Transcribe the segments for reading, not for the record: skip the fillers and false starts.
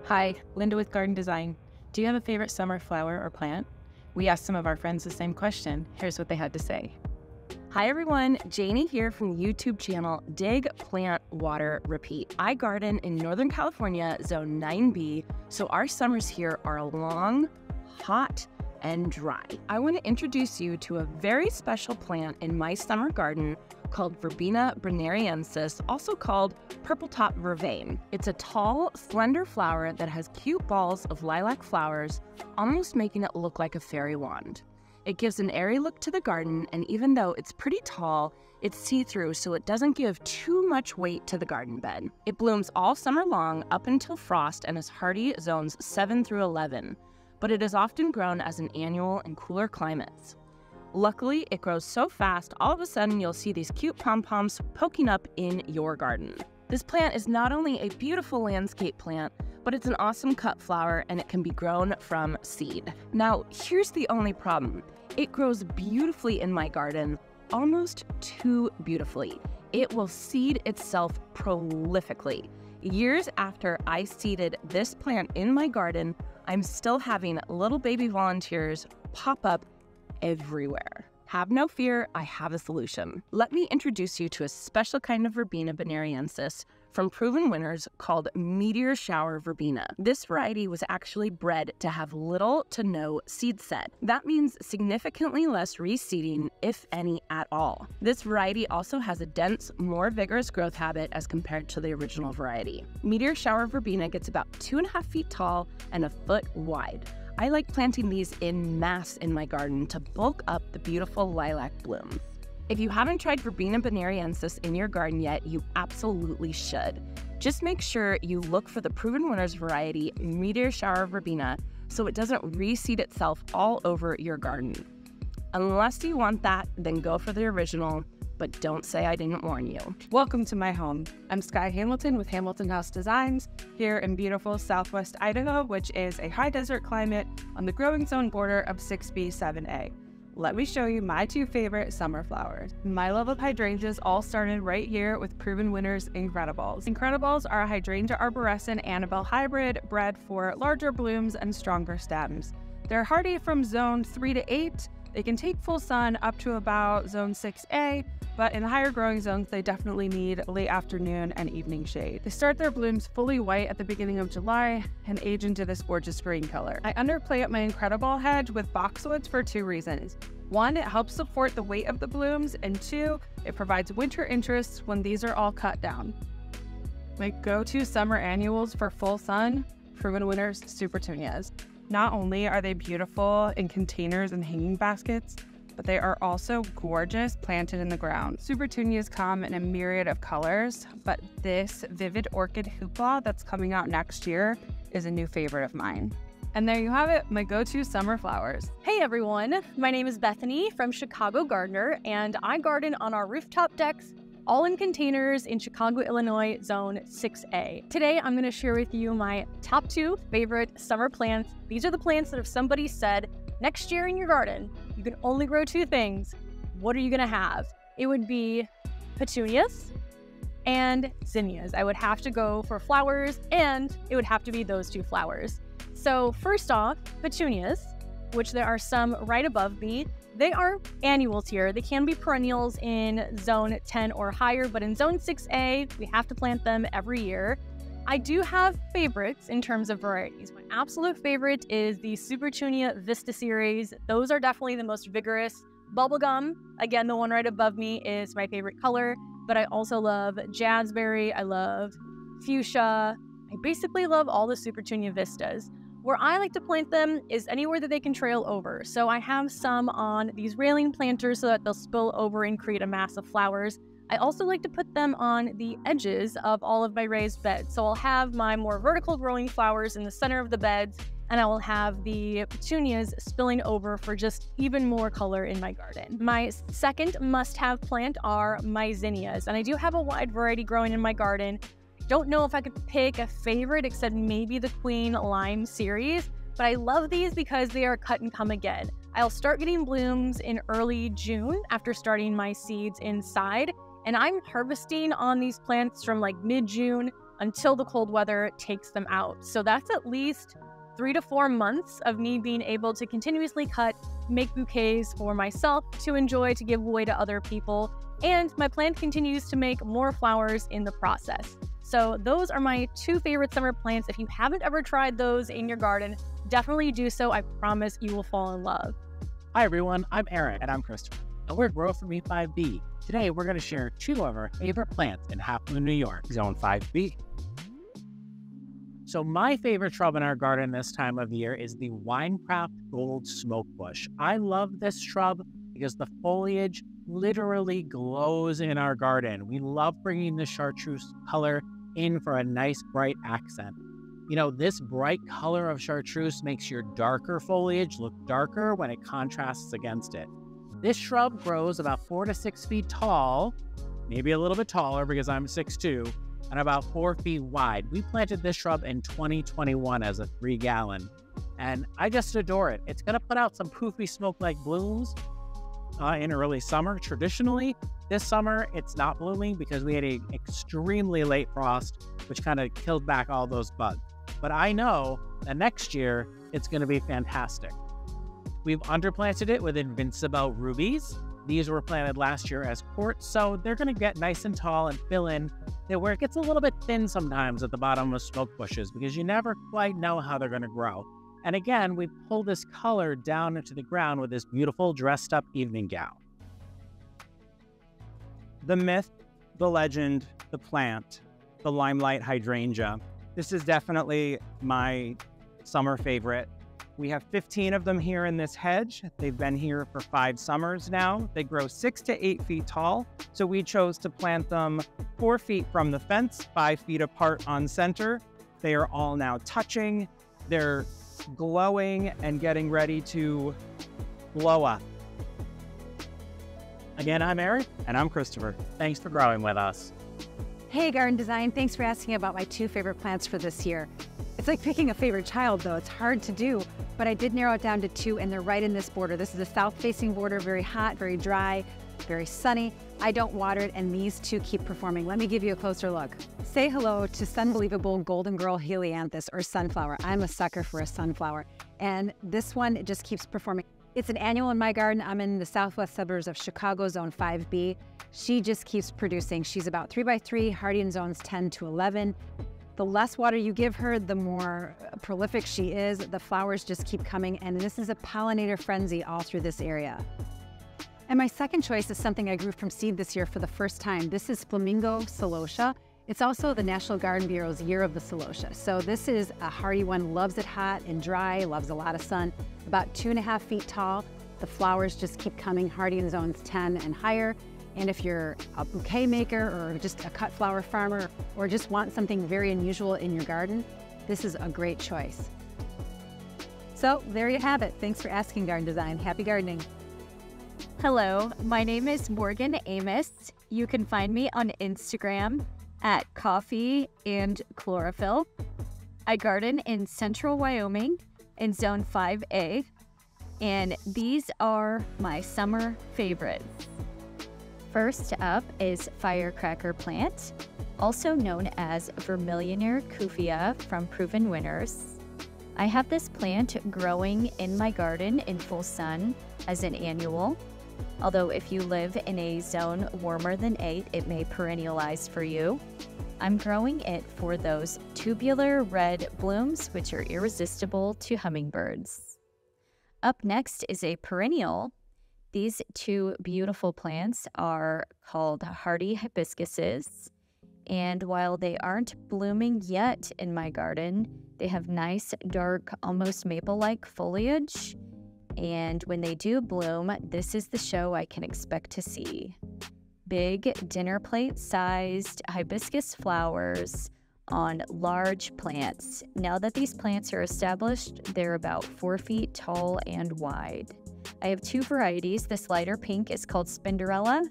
Hi, Linda with Garden Design. Do you have a favorite summer flower or plant? We asked some of our friends the same question. Here's what they had to say. Hi everyone, Janey here from the YouTube channel Dig, Plant, Water, Repeat. I garden in Northern California, Zone 9B, so our summers here are long, hot, and dry. I want to introduce you to a very special plant in my summer garden called Verbena brunariensis, also called purple top vervain. It's a tall, slender flower that has cute balls of lilac flowers, almost making it look like a fairy wand. It gives an airy look to the garden, and even though it's pretty tall, it's see-through so it doesn't give too much weight to the garden bed. It blooms all summer long up until frost and is hardy zones 7 through 11, but it is often grown as an annual in cooler climates. Luckily, it grows so fast, all of a sudden you'll see these cute pom-poms poking up in your garden. This plant is not only a beautiful landscape plant, but it's an awesome cut flower and it can be grown from seed. Now, here's the only problem. It grows beautifully in my garden, almost too beautifully. It will seed itself prolifically. Years after I seeded this plant in my garden, I'm still having little baby volunteers pop up everywhere. Have no fear, I have a solution. Let me introduce you to a special kind of Verbena bonariensis from proven winners called Meteor Shower Verbena. This variety was actually bred to have little to no seed set. That means significantly less reseeding, if any at all. This variety also has a dense, more vigorous growth habit as compared to the original variety. Meteor Shower Verbena gets about 2.5 feet tall and a foot wide. I like planting these in mass in my garden to bulk up the beautiful lilac blooms. If you haven't tried Verbena bonariensis in your garden yet, you absolutely should. Just make sure you look for the proven winners variety, Meteor Shower Verbena, so it doesn't reseed itself all over your garden. Unless you want that, then go for the original, but don't say I didn't warn you. Welcome to my home. I'm Skye Hamilton with Hamilton House Designs here in beautiful Southwest Idaho, which is a high desert climate on the growing zone border of 6B, 7A. Let me show you my two favorite summer flowers. My love of hydrangeas all started right here with proven winners Incredibles. Incredibles are a hydrangea arborescent Annabelle hybrid bred for larger blooms and stronger stems. They're hardy from zone 3 to 8. They can take full sun up to about zone 6A, but in the higher growing zones, they definitely need late afternoon and evening shade. They start their blooms fully white at the beginning of July and age into this gorgeous green color. I underplant my Incredible hedge with boxwoods for two reasons. One, it helps support the weight of the blooms, and two, it provides winter interest when these are all cut down. My go-to summer annuals for full sun, proven winners Supertunias. Not only are they beautiful in containers and hanging baskets, but they are also gorgeous planted in the ground. Supertunias come in a myriad of colors, but this vivid orchid hoopla that's coming out next year is a new favorite of mine. And there you have it, my go-to summer flowers. Hey everyone, my name is Bethany from Chicago Gardener, and I garden on our rooftop decks, all in containers in Chicago, Illinois, Zone 6A. Today, I'm gonna share with you my top 2 favorite summer plants. These are the plants that if somebody said, next year in your garden, you can only grow 2 things, what are you gonna have? It would be petunias and zinnias. I would have to go for flowers, and it would have to be those 2 flowers. So first off, petunias, which there are some right above me. They are annuals here. They can be perennials in zone 10 or higher, but in zone 6A, we have to plant them every year. I do have favorites in terms of varieties. My absolute favorite is the Supertunia Vista series. Those are definitely the most vigorous. Bubblegum, again, the one right above me, is my favorite color, but I also love Jazzberry, I love Fuchsia. I basically love all the Supertunia Vistas. Where I like to plant them is anywhere that they can trail over. So I have some on these railing planters so that they'll spill over and create a mass of flowers. I also like to put them on the edges of all of my raised beds. So I'll have my more vertical growing flowers in the center of the beds, and I will have the petunias spilling over for just even more color in my garden. My second must-have plant are my zinnias, and I do have a wide variety growing in my garden. Don't know if I could pick a favorite except maybe the Queen Lime series, but I love these because they are cut and come again. I'll start getting blooms in early June after starting my seeds inside, and I'm harvesting on these plants from like mid-June until the cold weather takes them out. So that's at least 3 to 4 months of me being able to continuously cut, make bouquets for myself to enjoy, to give away to other people, and my plant continues to make more flowers in the process. So those are my 2 favorite summer plants. If you haven't ever tried those in your garden, definitely do so. I promise you will fall in love. Hi everyone, I'm Aaron. And I'm Christopher. And we're Grow For Me 5B. Today we're going to share 2 of our favorite plants in Half Moon, New York, Zone 5B. So my favorite shrub in our garden this time of year is the Winecraft Gold Smoke Bush. I love this shrub because the foliage literally glows in our garden. We love bringing the chartreuse color in for a nice bright accent. You know, this bright color of chartreuse makes your darker foliage look darker when it contrasts against it. This shrub grows about 4 to 6 feet tall, maybe a little bit taller because I'm 6'2", and about 4 feet wide. We planted this shrub in 2021 as a 3-gallon, and I just adore it. It's gonna put out some poofy smoke-like blooms in early summer. Traditionally, this summer, it's not blooming because we had an extremely late frost, which kind of killed back all those buds. But I know that next year, it's gonna be fantastic. We've underplanted it with Invincible rubies. These were planted last year as quartz, so they're gonna get nice and tall and fill in where it gets a little bit thin sometimes at the bottom of smoke bushes because you never quite know how they're gonna grow. And again, we pull this color down into the ground with this beautiful dressed up evening gown. The myth, the legend, the plant, the limelight hydrangea. This is definitely my summer favorite. We have 15 of them here in this hedge. They've been here for 5 summers now. They grow 6 to 8 feet tall. So we chose to plant them 4 feet from the fence, 5 feet apart on center. They are all now touching. They're glowing and getting ready to blow up. Again, I'm Eric. And I'm Christopher. Thanks for growing with us. Hey, Garden Design, thanks for asking about my 2 favorite plants for this year. It's like picking a favorite child, though. It's hard to do, but I did narrow it down to 2, and they're right in this border. This is a south-facing border, very hot, very dry, very sunny. I don't water it, and these 2 keep performing. Let me give you a closer look. Say hello to Sunbelievable Golden Girl Helianthus, or sunflower. I'm a sucker for a sunflower, and this one just keeps performing. It's an annual in my garden. I'm in the southwest suburbs of Chicago, Zone 5B. She just keeps producing. She's about 3x3, hardy in zones 10 to 11. The less water you give her, the more prolific she is. The flowers just keep coming, and this is a pollinator frenzy all through this area. And my second choice is something I grew from seed this year for the first time. This is Flamingo celosia. It's also the National Garden Bureau's Year of the Celosia. So this is a hardy one, loves it hot and dry, loves a lot of sun, about 2.5 feet tall. The flowers just keep coming, hardy in zones 10 and higher. And if you're a bouquet maker or just a cut flower farmer or just want something very unusual in your garden, this is a great choice. So there you have it. Thanks for asking, Garden Design. Happy gardening. Hello, my name is Morgan Amos. You can find me on Instagram at Coffee and Chlorophyll. I garden in central Wyoming in Zone 5A, and these are my summer favorites. First up is Firecracker Plant, also known as Vermillionaire Kufia from Proven Winners. I have this plant growing in my garden in full sun as an annual, although if you live in a zone warmer than 8, it may perennialize for you. I'm growing it for those tubular red blooms, which are irresistible to hummingbirds. Up next is a perennial. These 2 beautiful plants are called hardy hibiscuses, and while they aren't blooming yet in my garden, they have nice, dark, almost maple-like foliage, and when they do bloom, this is the show I can expect to see. Big dinner plate-sized hibiscus flowers on large plants. Now that these plants are established, they're about 4 feet tall and wide. I have 2 varieties. This lighter pink is called Spinderella,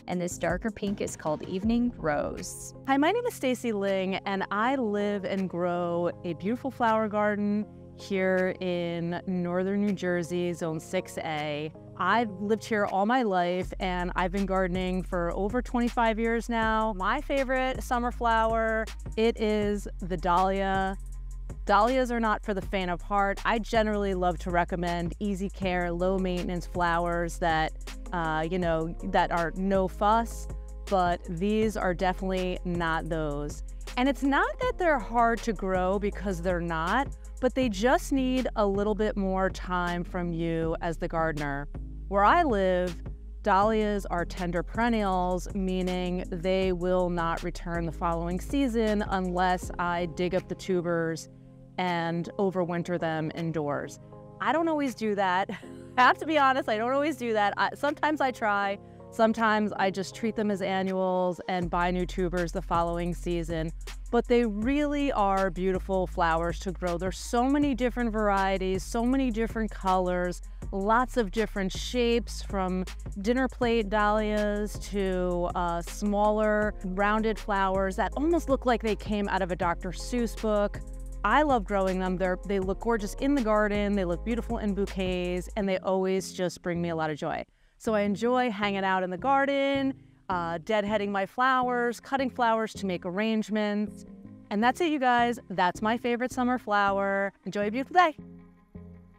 and this darker pink is called Evening Rose. Hi, my name is Stacy Ling, and I live and grow a beautiful flower garden here in northern New Jersey, Zone 6A. I've lived here all my life and I've been gardening for over 25 years now. My favorite summer flower, it is the dahlia. Dahlias are not for the faint of heart. I generally love to recommend easy care, low maintenance flowers that, that are no fuss, but these are definitely not those. And it's not that they're hard to grow, because they're not, but they just need a little bit more time from you as the gardener. Where I live, dahlias are tender perennials, meaning they will not return the following season unless I dig up the tubers and overwinter them indoors. I don't always do that. I have to be honest, I don't always do that. Sometimes I try, sometimes I just treat them as annuals and buy new tubers the following season. But they really are beautiful flowers to grow. There's so many different varieties, so many different colors, lots of different shapes, from dinner plate dahlias to smaller rounded flowers that almost look like they came out of a Dr. Seuss book. I love growing them. They look gorgeous in the garden, they look beautiful in bouquets, and they always just bring me a lot of joy. So I enjoy hanging out in the garden, deadheading my flowers, cutting flowers to make arrangements. And that's it, you guys. That's my favorite summer flower. Enjoy a beautiful day.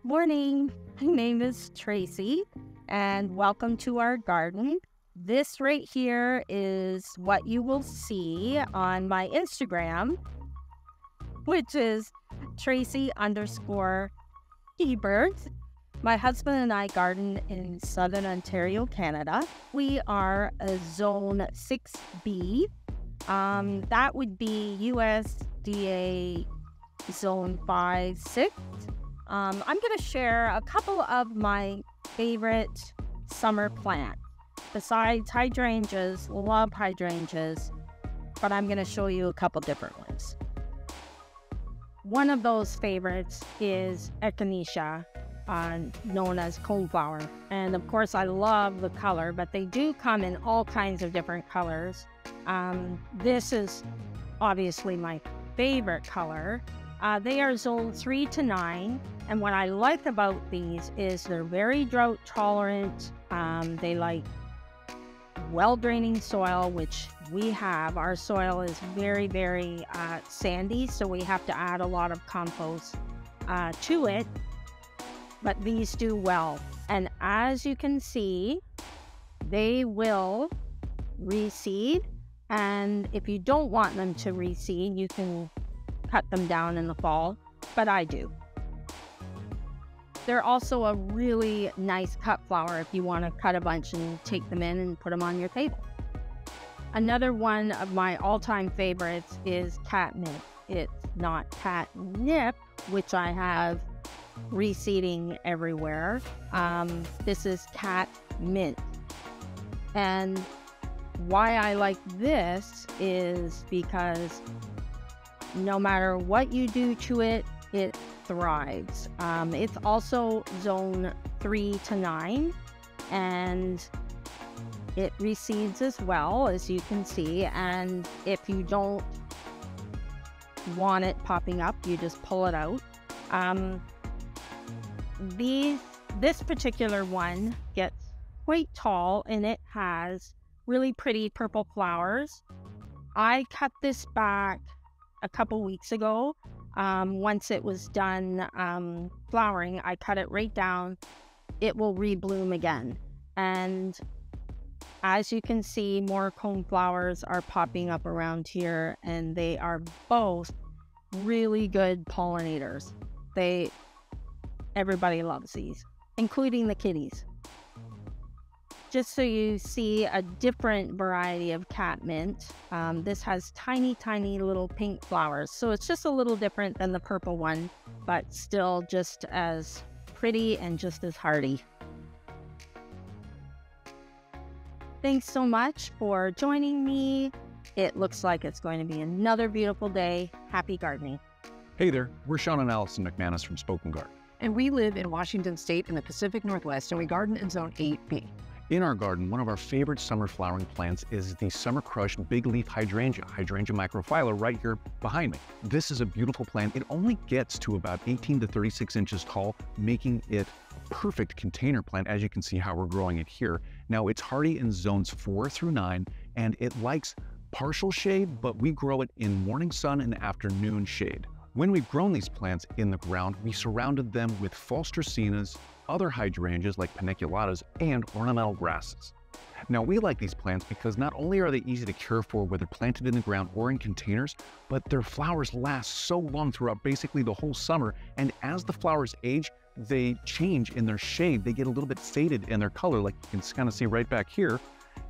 Morning. My name is Tracey, and welcome to our garden. This right here is what you will see on my Instagram, which is Tracey_Hebert. My husband and I garden in Southern Ontario, Canada. We are a Zone 6B. That would be USDA Zone 5-6. I'm going to share a couple of my favorite summer plants. Besides hydrangeas, love hydrangeas, but I'm going to show you a couple different ones. One of those favorites is echinacea, known as coneflower. And of course, I love the color, but they do come in all kinds of different colors. This is obviously my favorite color. They are zone 3 to 9. And what I like about these is they're very drought tolerant. They like well-draining soil, which we have. Our soil is very, very sandy, so we have to add a lot of compost to it. But these do well. And as you can see, they will reseed. And if you don't want them to reseed, you can cut them down in the fall, but I do. They're also a really nice cut flower if you want to cut a bunch and take them in and put them on your table. Another one of my all-time favorites is catnip. It's not catnip, which I have reseeding everywhere. This is cat mint. And why I like this is because no matter what you do to it, it thrives. It's also zone 3 to 9, and it reseeds as well, as you can see. And if you don't want it popping up, you just pull it out. This particular one gets quite tall, and it has really pretty purple flowers. I cut this back a couple weeks ago. Once it was done flowering, I cut it right down. It will rebloom again. And as you can see, more coneflowers are popping up around here, and they are both really good pollinators. Everybody loves these, including the kitties. Just so you see a different variety of catmint, this has tiny, tiny little pink flowers. So it's just a little different than the purple one, but still just as pretty and just as hardy. Thanks so much for joining me. It looks like it's going to be another beautiful day. Happy gardening. Hey there, we're Sean and Allison McManus from Spoken Garden. And we live in Washington State in the Pacific Northwest, and we garden in Zone 8B. In our garden, one of our favorite summer flowering plants is the Summer Crush Big Leaf Hydrangea microphylla right here behind me. This is a beautiful plant. It only gets to about 18 to 36 inches tall, making it a perfect container plant, as you can see how we're growing it here. Now, it's hardy in zones 4 through 9, and it likes partial shade, but we grow it in morning sun and afternoon shade. When we've grown these plants in the ground, we surrounded them with false dracaenas, other hydrangeas like paniculatas, and ornamental grasses. Now, we like these plants because not only are they easy to care for whether planted in the ground or in containers, but their flowers last so long throughout basically the whole summer, and as the flowers age, they change in their shade. They get a little bit faded in their color, like you can kind of see right back here,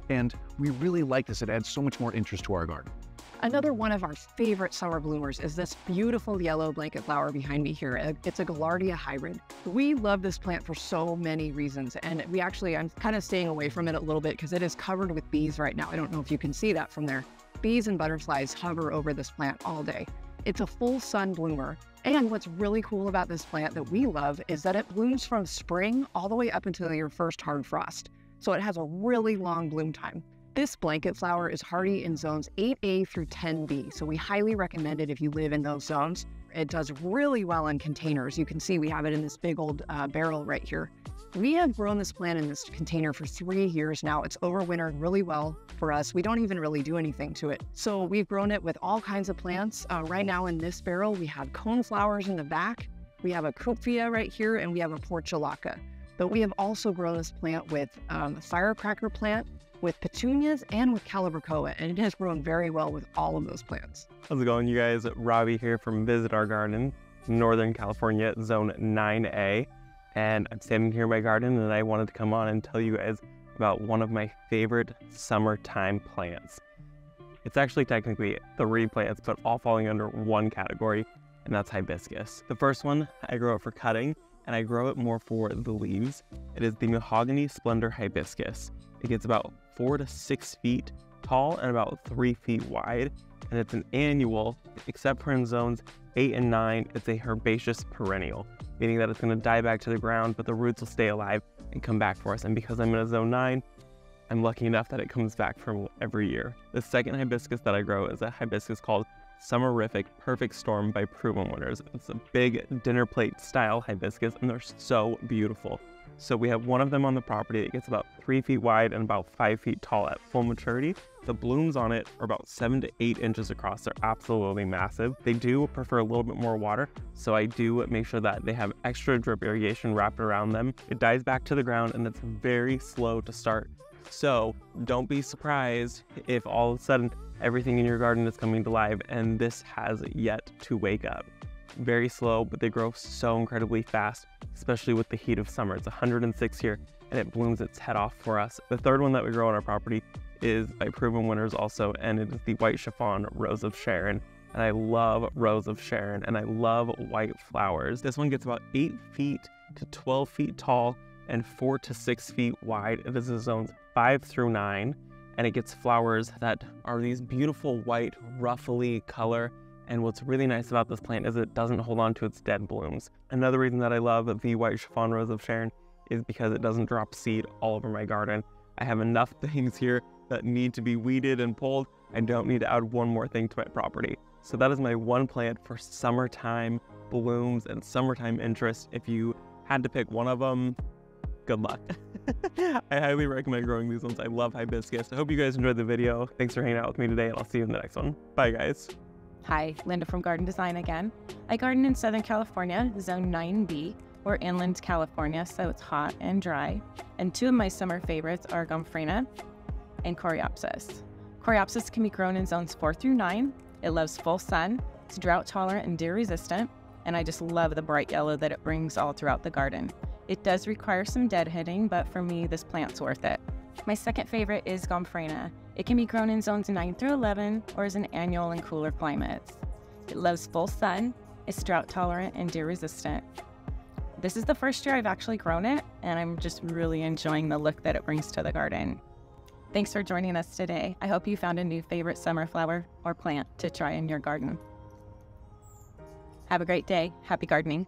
and we really like this. It adds so much more interest to our garden. Another one of our favorite summer bloomers is this beautiful yellow blanket flower behind me here. It's a Gaillardia hybrid. We love this plant for so many reasons, and I'm kind of staying away from it a little bit because it is covered with bees right now. I don't know if you can see that from there. Bees and butterflies hover over this plant all day. It's a full sun bloomer, and what's really cool about this plant that we love is that it blooms from spring all the way up until your first hard frost. So it has a really long bloom time. This blanket flower is hardy in zones 8A through 10B, so we highly recommend it if you live in those zones. It does really well in containers. You can see we have it in this big old barrel right here. We have grown this plant in this container for 3 years now. It's overwintered really well for us. We don't even really do anything to it. So we've grown it with all kinds of plants. Right now in this barrel, we have cone flowers in the back. We have a Coophia right here, and we have a portulaca. But we have also grown this plant with a firecracker plant, with petunias, and with calibrachoa, and it has grown very well with all of those plants. How's it going, you guys? Robbie here from Visit Our Garden, Northern California, Zone 9A. And I'm standing here in my garden, and I wanted to come on and tell you guys about one of my favorite summertime plants. It's actually technically 3 plants, but all falling under one category, and that's hibiscus. The first one, I grow it for cutting, and I grow it more for the leaves. It is the Mahogany Splendor hibiscus. It gets about 4 to 6 feet tall and about 3 feet wide, and it's an annual, except for in zones 8 and 9, it's a herbaceous perennial, meaning that it's going to die back to the ground, but the roots will stay alive and come back for us. And because I'm in a zone 9, I'm lucky enough that it comes back from every year. The second hibiscus that I grow is a hibiscus called Summerific Perfect Storm by Proven Winners. It's a big dinner plate style hibiscus, and they're so beautiful. So we have one of them on the property. It gets about 3 feet wide and about 5 feet tall at full maturity. The blooms on it are about 7 to 8 inches across. They're absolutely massive. They do prefer a little bit more water, so I do make sure that they have extra drip irrigation wrapped around them. It dies back to the ground, and it's very slow to start. So don't be surprised if all of a sudden everything in your garden is coming to life, and this has yet to wake up. Very slow, but they grow so incredibly fast, especially with the heat of summer. It's 106 here, and it blooms its head off for us. The third one that we grow on our property is by Proven Winners also, and it is the White Chiffon Rose of Sharon. And I love Rose of Sharon, and I love white flowers. This one gets about 8 feet to 12 feet tall and 4 to 6 feet wide. It is in zones 5 through 9, and it gets flowers that are these beautiful white, ruffly color. And what's really nice about this plant is it doesn't hold on to its dead blooms. Another reason that I love the White Chiffon Rose of Sharon is because it doesn't drop seed all over my garden. I have enough things here that need to be weeded and pulled. I don't need to add one more thing to my property. So that is my one plant for summertime blooms and summertime interest. If you had to pick one of them, good luck. I highly recommend growing these ones. I love hibiscus. I hope you guys enjoyed the video. Thanks for hanging out with me today, and I'll see you in the next one. Bye, guys. Hi, Linda from Garden Design again. I garden in Southern California, Zone 9B. We're inland California, so it's hot and dry. And 2 of my summer favorites are Gomphrena and Coreopsis. Coreopsis can be grown in zones 4 through 9. It loves full sun, it's drought tolerant and deer resistant, and I just love the bright yellow that it brings all throughout the garden. It does require some deadheading, but for me, this plant's worth it. My second favorite is Gomphrena. It can be grown in zones 9 through 11 or is an annual in cooler climates. It loves full sun, it's drought tolerant and deer resistant. This is the first year I've actually grown it, and I'm just really enjoying the look that it brings to the garden. Thanks for joining us today. I hope you found a new favorite summer flower or plant to try in your garden. Have a great day. Happy gardening.